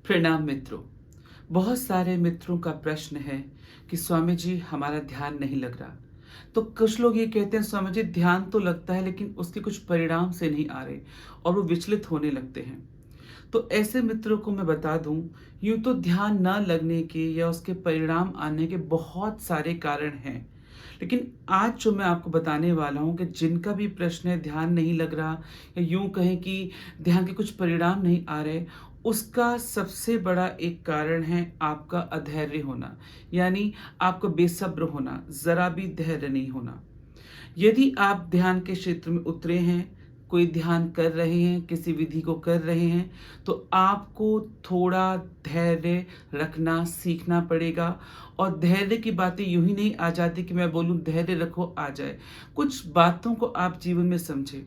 प्रणाम मित्रों। बहुत सारे मित्रों का प्रश्न है कि स्वामी जी हमारा ध्यान नहीं लग रहा। तो कुछ लोग ये कहते हैं स्वामी जी ध्यान तो लगता है लेकिन उसके कुछ परिणाम से नहीं आ रहे और वो विचलित होने लगते हैं। तो ऐसे मित्रों को मैं बता दूं, यूं तो ध्यान न लगने के या उसके परिणाम आने के बहुत सारे कारण हैं। लेकिन आज जो मैं आपको बताने वाला हूं कि जिनका भी प्रश्न है ध्यान नहीं लग रहा या यूं कहें कि ध्यान के कुछ परिणाम नहीं आ रहे, उसका सबसे बड़ा एक कारण है आपका अधैर्य होना। यानी आपका बेसब्र होना, ज़रा भी धैर्य नहीं होना। यदि आप ध्यान के क्षेत्र में उतरे हैं, कोई ध्यान कर रहे हैं, किसी विधि को कर रहे हैं, तो आपको थोड़ा धैर्य रखना सीखना पड़ेगा। और धैर्य की बातें यूँ ही नहीं आ जाती कि मैं बोलूँ धैर्य रखो आ जाए। कुछ बातों को आप जीवन में समझें।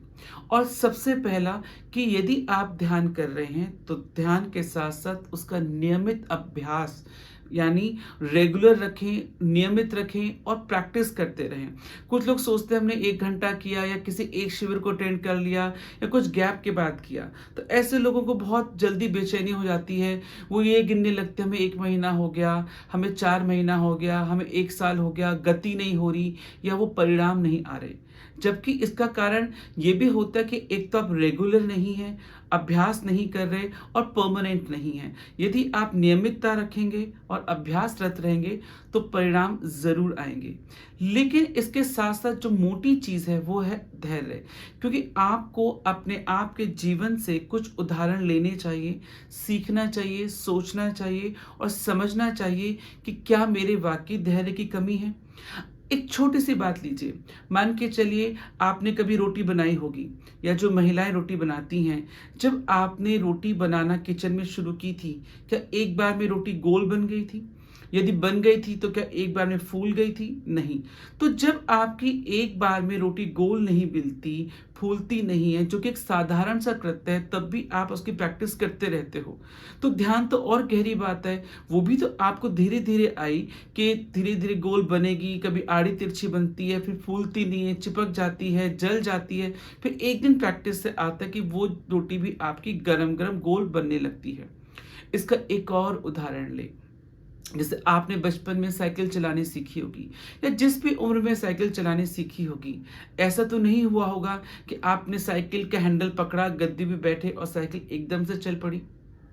और सबसे पहला कि यदि आप ध्यान कर रहे हैं, तो ध्यान के साथ-साथ उसका नियमित अभ्यास यानी रेगुलर रखें, नियमित रखें और प्रैक्टिस करते रहें। कुछ लोग सोचते हैं हमने 1 घंटा किया या किसी एक शिविर को अटेंड कर लिया या कुछ गैप के बाद किया। तो ऐसे लोगों को बहुत जल्दी बेचैनी हो जाती है। वो ये गिनने लगते हैं हमें 1 महीना हो गया, हमें 4 महीना हो गया, हमें 1 साल हो गया, गति नहीं हो रही या वो परिणाम नहीं आ रहे। जबकि इसका कारण ये भी होता है कि एक तो आप रेगुलर नहीं हैं, अभ्यास नहीं कर रहे और परमानेंट नहीं हैं। यदि आप नियमितता रखेंगे और अभ्यासरत रहेंगे तो परिणाम ज़रूर आएँगे। लेकिन इसके साथ-साथ जो मोटी चीज़ है वो है धैर्य। क्योंकि आपको अपने आप के जीवन से कुछ उदाहरण लेने चाहिए, सीखना चाहिए, सोचना चाहिए और समझना चाहिए कि क्या मेरे वाक़ई धैर्य की कमी है? एक छोटी-सी बात लीजिए, मान के चलिए आपने कभी रोटी बनाई होगी या जो महिलाएँ रोटी बनाती हैं, जब आपने रोटी बनाना किचन में शुरू की थी, क्या एक बार में रोटी गोल बन गई थी? यदि बन गई थी तो क्या एक बार में फूल गई थी? नहीं। तो जब आपकी एक बार में रोटी गोल नहीं मिलती, फूलती नहीं है, जो कि एक साधारण सा कृत्य है, तब भी आप उसकी प्रैक्टिस करते रहते हो। तो ध्यान तो और गहरी बात है, वो भी तो आपको धीरे-धीरे आई कि धीरे-धीरे गोल बनेगी, कभी आड़ी-तिरछी बनती है, फिर फूलती नहीं है, चिपक जाती है, जल जाती है, फिर एक दिन प्रैक्टिस से आता है कि वो रोटी भी आपकी गरम-गरम गोल बनने लगती है। इसका एक और उदाहरण लें, जैसे आपने बचपन में साइकिल चलानी सीखी होगी या जिस भी उम्र में साइकिल चलानी सीखी होगी, ऐसा तो नहीं हुआ होगा कि आपने साइकिल का हैंडल पकड़ा, गद्दी पे बैठे और साइकिल एकदम से चल पड़ी।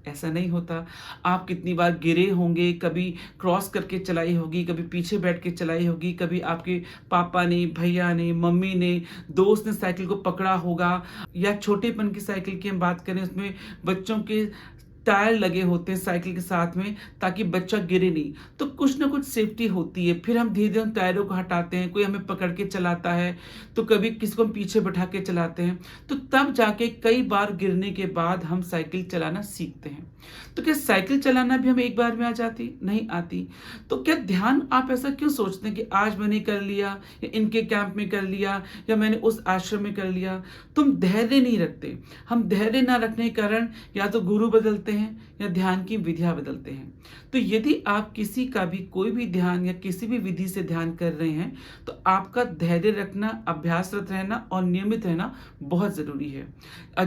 ऐसा नहीं होता। आप कितनी बार गिरे होंगे, कभी क्रॉस करके चलाई होगी, कभी पीछे बैठ के चलाई होगी, कभी आपके पापा ने, भैया ने, मम्मी ने, दोस्त ने साइकिल को पकड़ा होगा या छोटेपन की साइकिल की हम बात करें उसमें बच्चों के टायर लगे होते हैं साइकिल के साथ में ताकि बच्चा गिरे नहीं। तो कुछ ना कुछ सेफ्टी होती है। फिर हम धीरे-धीरे उन टायरों को हटाते हैं, कोई हमें पकड़ के चलाता है, तो कभी किसी को हम पीछे बैठा के चलाते हैं। तो तब जाके कई बार गिरने के बाद हम साइकिल चलाना सीखते हैं। तो क्या साइकिल चलाना भी हमें एक बार में आ जाती? नहीं आती। तो क्या ध्यान आप ऐसा क्यों सोचते हैं कि आज मैंने कर लिया या इनके कैंप में कर लिया या मैंने उस आश्रम में कर लिया? तुम धैर्य नहीं रखते। हम धैर्य ना रखने के कारण या तो गुरु बदलते हैं या ध्यान की विधियाँ बदलते हैं। तो यदि आप किसी का भी कोई भी ध्यान या किसी भी विधि से ध्यान कर रहे हैं, तो आपका धैर्य रखना, अभ्यासरत रहना और नियमित रहना बहुत ज़रूरी है।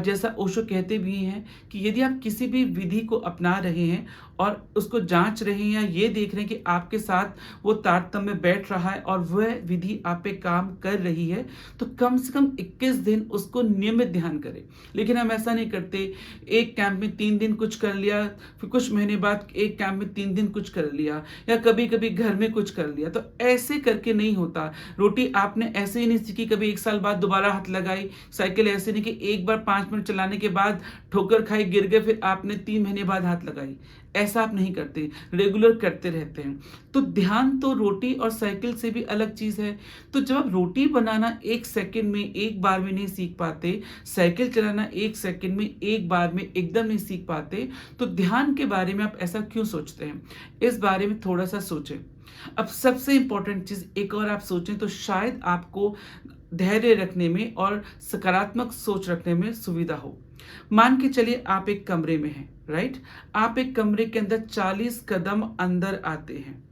जैसा ओशो कहते भी हैं कि यदि आप किसी भी विधि को अपना रहे हैं और उसको जाँच रहे हैं या ये देख रहे हैं कि आपके साथ वो तारतम्य बैठ रहा है और वह विधि आप पे काम कर रही है, तो कम से कम 21 दिन उसको नियमित ध्यान करें। लेकिन हम ऐसा नहीं करते, एक कैंप में 3 दिन कुछ कर लिया, फिर कुछ महीने बाद एक कैंप में 3 दिन कुछ कर लिया या कभी-कभी घर में कुछ कर लिया। तो ऐसे करके नहीं होता। रोटी आपने ऐसे ही नहीं सीखी, कभी 1 साल बाद दोबारा हाथ लगाई। साइकिल ऐसे नहीं कि एक बार 5 मिनट चलाने के बाद ठोकर खाई, गिर गए, फिर आपने 3 महीने बाद हाथ लगाई। ऐसा आप नहीं करते, रेगुलर करते रहते हैं। तो ध्यान तो रोटी और साइकिल से भी अलग चीज़ है। तो जब आप रोटी बनाना 1 सेकंड में, एक बार में नहीं सीख पाते, साइकिल चलाना 1 सेकंड में, एक बार में एकदम नहीं सीख पाते, तो ध्यान के बारे में आप ऐसा क्यों सोचते हैं? इस बारे में थोड़ा-सा सोचें। अब सबसे इम्पोर्टेंट चीज़ एक और आप सोचें तो शायद आपको धैर्य रखने में और सकारात्मक सोच रखने में सुविधा हो। मान के चलिए आप एक कमरे में हैं, राइट? आप एक कमरे के अंदर 40 कदम अंदर आते हैं।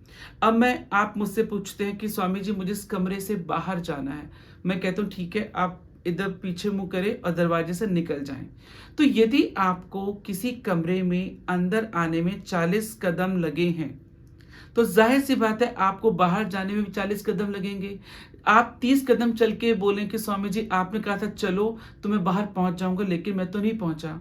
अब आप मुझसे पूछते हैं कि स्वामी जी मुझे इस कमरे से बाहर जाना है। मैं कहता हूँ ठीक है, आप इधर पीछे मुँह करें और दरवाजे से निकल जाएँ। तो यदि आपको किसी कमरे में अंदर आने में 40 कदम लगे हैं, तो ज़ाहिर-सी बात है आपको बाहर जाने में भी 40 कदम लगेंगे। आप 30 कदम चल के बोलें कि स्वामी जी आपने कहा था चलो तो मैं बाहर पहुँच जाऊँगा, लेकिन मैं तो नहीं पहुँचा।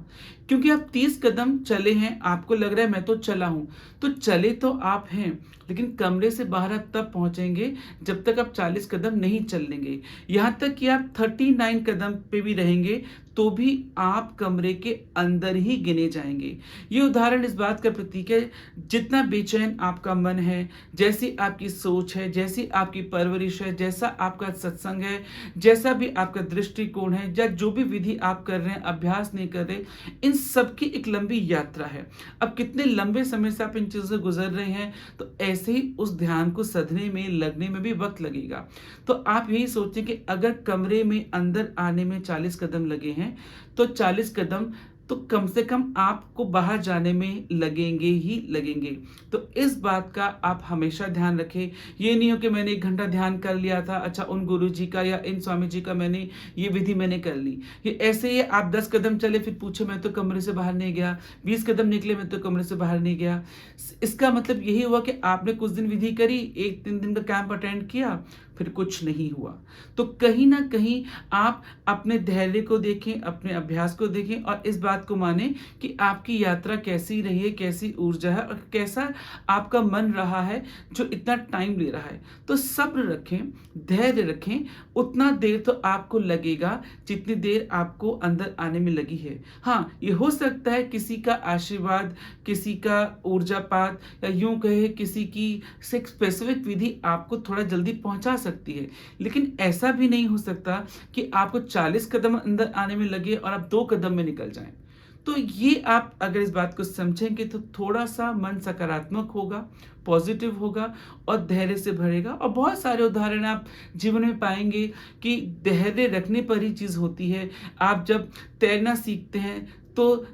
क्योंकि आप 30 कदम चले हैं, आपको लग रहा है मैं तो चला हूँ। तो चले तो आप हैं, लेकिन कमरे से बाहर आप तब पहुँचेंगे जब तक आप 40 कदम नहीं चल लेंगे। यहाँ तक कि आप 39 कदम पे भी रहेंगे तो भी आप कमरे के अंदर ही गिने जाएँगे। ये उदाहरण इस बात का प्रतीक है, जितना बेचैन आपका मन है, जैसी आपकी सोच है, जैसी आपकी परवरिश है, जैसा आपका सत्संग है, जैसा भी आपका दृष्टिकोण है, या जो भी विधि आप कर रहे हैं, अभ्यास नहीं कर रहे, इन सब की एक लंबी यात्रा है। अब कितने लंबे समय से आप इन चीज़ों से गुज़र रहे हैं, तो ऐसे ही उस ध्यान को सधने में, लगने में भी वक़्त लगेगा। तो आप यही सोचें कि अगर कमरे में अंदर आने में 40 कदम लगे हैं, तो 40 कदम तो कम से कम आपको बाहर जाने में लगेंगे ही लगेंगे। तो इस बात का आप हमेशा ध्यान रखें। ये नहीं हो कि मैंने 1 घंटा ध्यान कर लिया था, अच्छा उन गुरुजी का या इन स्वामी जी का मैंने ये विधि मैंने कर ली। ये ऐसे ही आप 10 कदम चले फिर पूछे मैं तो कमरे से बाहर नहीं गया, 20 कदम निकले मैं तो कमरे से बाहर नहीं गया। इसका मतलब यही हुआ कि आपने कुछ दिन विधि करी, 1-3 दिन का कैंप अटेंड किया, फिर कुछ नहीं हुआ। तो कहीं न कहीं आप अपने धैर्य को देखें, अपने अभ्यास को देखें और इस बात को मानें कि आपकी यात्रा कैसी रही है, कैसी ऊर्जा है और कैसा आपका मन रहा है जो इतना टाइम ले रहा है। तो सब्र रखें, धैर्य रखें, उतना देर तो आपको लगेगा जितनी देर आपको अंदर आने में लगी है। हाँ, ये हो सकता है किसी का आशीर्वाद, किसी का ऊर्जापात या यूँ कहें किसी की स्पेसिफिक विधि आपको थोड़ा जल्दी पहुँचा सकती है। लेकिन ऐसा भी नहीं हो सकता कि आपको 40 कदम अंदर आने में लगे और आप 2 कदम में निकल जाएँ। तो ये आप अगर इस बात को समझेंगे तो थोड़ा-सा मन सकारात्मक होगा, पॉज़िटिव होगा और धैर्य से भरेगा और बहुत सारे उदाहरण आप जीवन में पाएँगे कि धैर्य रखने पर ही चीज़ होती है। आप जब तैरना सीखते हैं तो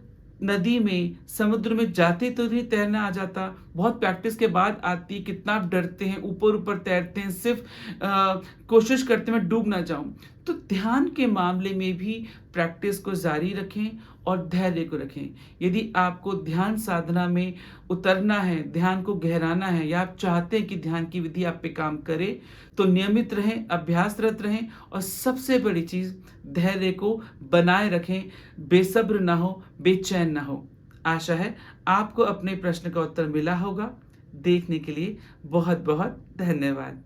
नदी में, समुद्र में जाते तो नहीं तैरना आ जाता, बहुत प्रैक्टिस के बाद आती है, कितना आप डरते हैं, ऊपर-ऊपर तैरते हैं, सिर्फ़ कोशिश करते हैं मैं डूब ना जाऊँ। तो ध्यान के मामले में भी प्रैक्टिस को जारी रखें और धैर्य को रखें। यदि आपको ध्यान साधना में उतरना है, ध्यान को गहराना है या आप चाहते हैं कि ध्यान की विधि आप पे काम करे, तो नियमित रहें, अभ्यासरत रहें और सबसे बड़ी चीज़ धैर्य को बनाए रखें, बेसब्र ना हो, बेचैन ना हो। आशा है आपको अपने प्रश्न का उत्तर मिला होगा। देखने के लिए बहुत-बहुत धन्यवाद।